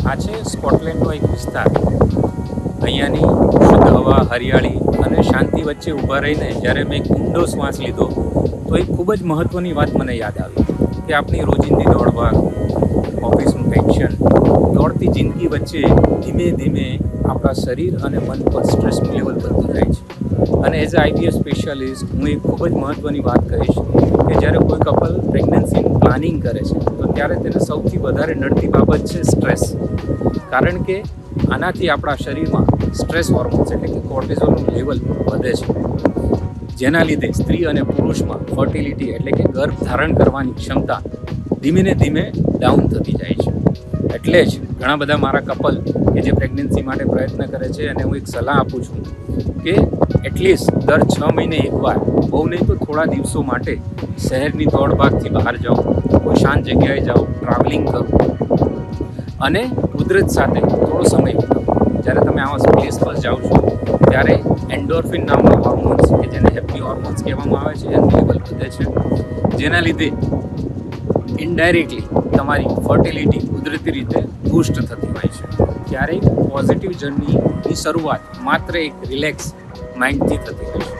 આ છે સ્કોટલેન્ડનો એક વિસ્તાર. અહીંયાની શુદ્ધ હવા, હરિયાળી અને શાંતિ વચ્ચે ઊભા રહીને જ્યારે મેં એક ઊંડો શ્વાસ લીધો તો એક ખૂબ જ મહત્ત્વની વાત મને યાદ આવી કે આપણી રોજિંદી દોડભાગ, ઓફિસનું ટેન્શન, દોડતી જિંદગી વચ્ચે ધીમે ધીમે આપણા શરીર અને મન પર સ્ટ્રેસનું લેવલ વધતું જાય છે. અને એઝ અ આઈબીએસ સ્પેશિયાલિસ્ટ હું એક ખૂબ જ મહત્ત્વની વાત કહીશ કે જ્યારે કોઈ કપલ પ્રેગ્નન્સીનું પ્લાનિંગ કરે છે તો ત્યારે તેને સૌથી વધારે નડતી બાબત છે સ્ટ્રેસ. કારણ કે આનાથી આપણા શરીરમાં સ્ટ્રેસ હોર્મોન્સ એટલે કે કોર્ટિઝોલનું લેવલ વધે છે, જેના લીધે સ્ત્રી અને પુરુષમાં ફર્ટિલિટી એટલે કે ગર્ભ ધારણ કરવાની ક્ષમતા ધીમે ને ધીમે ડાઉન થતી જાય છે. એટલે જ ઘણા બધા મારા કપલ કે જે પ્રેગ્નન્સી માટે પ્રયત્ન કરે છે અને હું એક સલાહ આપું છું કે એટલીસ્ટ દર 6 મહિને એકવાર, બહુ નહીં તો થોડા દિવસો માટે શહેરની દોડભાગથી બહાર જાઓ, કોઈ શાંત જગ્યાએ જાઓ, ટ્રાવેલિંગ કરો અને કુદરત સાથે થોડો સમય વિતાવો. જ્યારે તમે આવા પ્લેસ પર જાઓ છો ત્યારે એન્ડોર્ફિન નામના હોર્મોન્સ કે જેને હેપી હોર્મોન્સ કહેવામાં આવે છે એનું લેવલ વધે છે, જેના લીધે ઇનડાયરેક્ટલી તમારી ફર્ટિલિટી કુદરતી રીતે બૂસ્ટ થતી હોય છે. ક્યારેક પોઝિટિવ જર્નીની શરૂઆત માત્ર એક રિલેક્સ માઇન્ડથી થતી હોય છે.